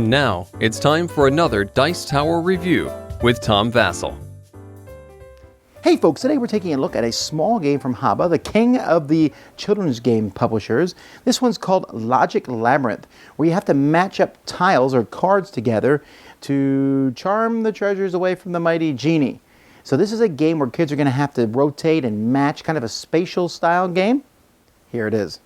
And now, it's time for another Dice Tower review with Tom Vasel. Hey folks, today we're taking a look at a small game from HABA, the king of the children's game publishers. This one's called Logic Labyrinth, where you have to match up tiles or cards together to charm the treasures away from the mighty genie. So this is a game where kids are going to have to rotate and match, kind of a spatial style game. Here it is.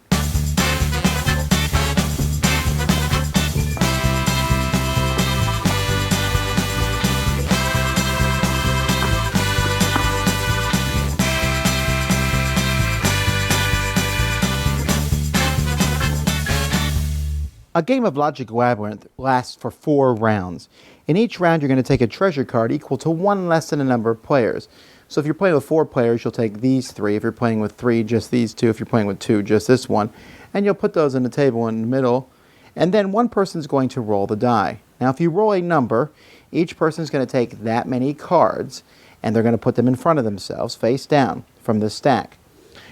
A game of Logic Labyrinth lasts for 4 rounds. In each round, you're going to take a treasure card equal to 1 less than the number of players. So if you're playing with 4 players, you'll take these 3. If you're playing with 3, just these 2. If you're playing with 2, just this one. And you'll put those in the table in the middle. And then one person's going to roll the die. Now, if you roll a number, each person's going to take that many cards, and they're going to put them in front of themselves, face down, from the stack.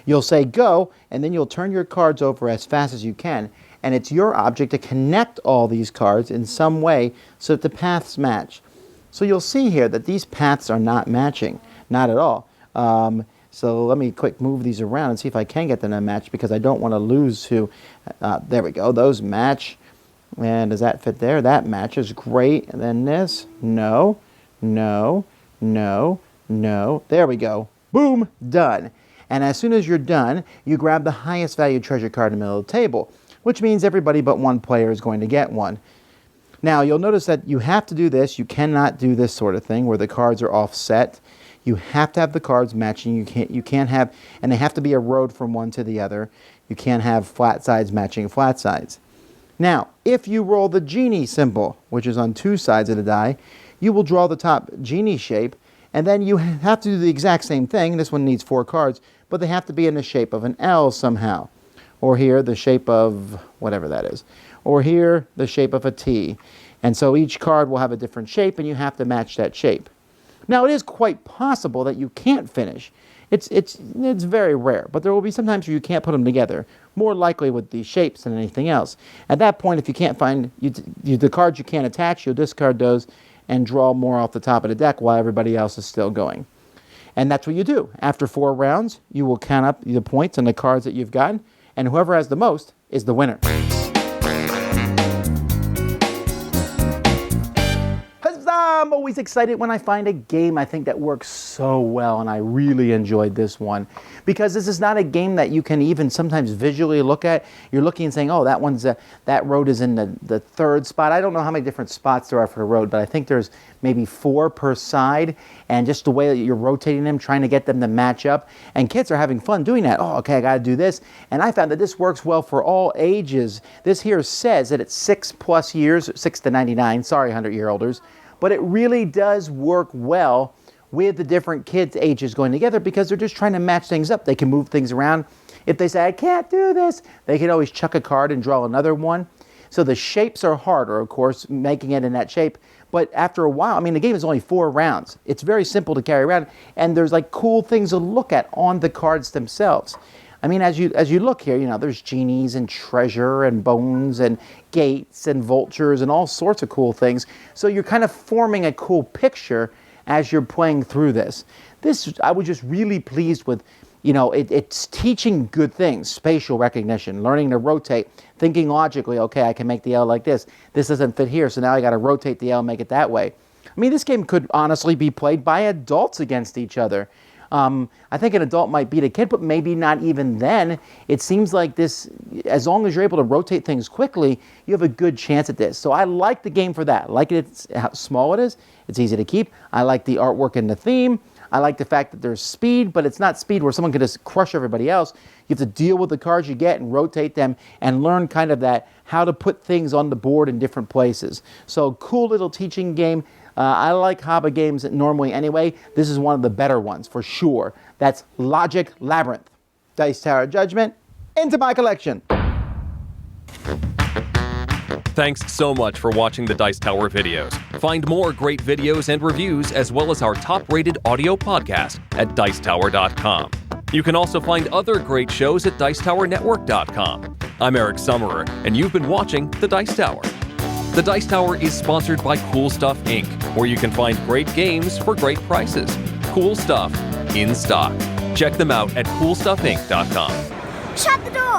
You'll say go, and then you'll turn your cards over as fast as you can. And it's your object to connect all these cards in some way so that the paths match. So you'll see here that these paths are not matching, not at all. So let me quick move these around and see if I can get them to match, because I don't want to lose who. There we go, those match. And does that fit there? That matches, great. And then this, no, no, no, no. There we go, boom, done. And as soon as you're done, you grab the highest value treasure card in the middle of the table, which means everybody but one player is going to get one. Now, you'll notice that you have to do this. You cannot do this sort of thing where the cards are offset. You have to have the cards matching. You can't have, and they have to be a road from one to the other. You can't have flat sides matching flat sides. Now, if you roll the genie symbol, which is on 2 sides of the die, you will draw the top genie shape, and then you have to do the exact same thing. This one needs 4 cards, but they have to be in the shape of an L somehow. Or here, the shape of whatever that is. Or here, the shape of a T. And so each card will have a different shape, and you have to match that shape. Now, it is quite possible that you can't finish. It's very rare, but there will be some times where you can't put them together, more likely with these shapes than anything else. At that point, if you can't find the cards you can't attach, you'll discard those and draw more off the top of the deck while everybody else is still going. And that's what you do. After 4 rounds, you will count up the points on the cards that you've gotten, and whoever has the most is the winner. I'm always excited when I find a game I think that works so well, and I really enjoyed this one. Because this is not a game that you can even sometimes visually look at. You're looking and saying, oh, that road is in the 3rd spot. I don't know how many different spots there are for the road, but I think there's maybe 4 per side, and just the way that you're rotating them, trying to get them to match up. And kids are having fun doing that. Oh, okay, I got to do this. And I found that this works well for all ages. This here says that it's 6+ years, 6 to 99, sorry, 100-year-olders. But it really does work well with the different kids' ages going together, because they're just trying to match things up. They can move things around. If they say, I can't do this, they can always chuck a card and draw another one. So the shapes are harder, of course, making it in that shape. But after a while, I mean, the game is only 4 rounds. It's very simple to carry around, and there's like cool things to look at on the cards themselves. I mean, as you look here, you know, there's genies and treasure and bones and gates and vultures and all sorts of cool things. So you're kind of forming a cool picture as you're playing through this. This, I was just really pleased with, you know, it's teaching good things, spatial recognition, learning to rotate, thinking logically, okay, I can make the L like this. This doesn't fit here, so now I got to rotate the L and make it that way. I mean, this game could honestly be played by adults against each other. I think an adult might beat a kid, but maybe not even then. It seems like this, as long as you're able to rotate things quickly, you have a good chance at this. So I like the game for that. I like it, how small it is. It's easy to keep. I like the artwork and the theme. I like the fact that there's speed, but it's not speed where someone can just crush everybody else. You have to deal with the cards you get and rotate them and learn kind of that, how to put things on the board in different places. So cool little teaching game. I like HABA games normally anyway. This is one of the better ones for sure. That's Logic Labyrinth. Dice Tower Judgment into my collection. Thanks so much for watching the Dice Tower videos. Find more great videos and reviews, as well as our top-rated audio podcast at Dicetower.com. You can also find other great shows at Dicetowernetwork.com. I'm Eric Summerer, and you've been watching The Dice Tower. The Dice Tower is sponsored by Cool Stuff Inc., where you can find great games for great prices. Cool Stuff, in stock. Check them out at coolstuffinc.com. Shut the door!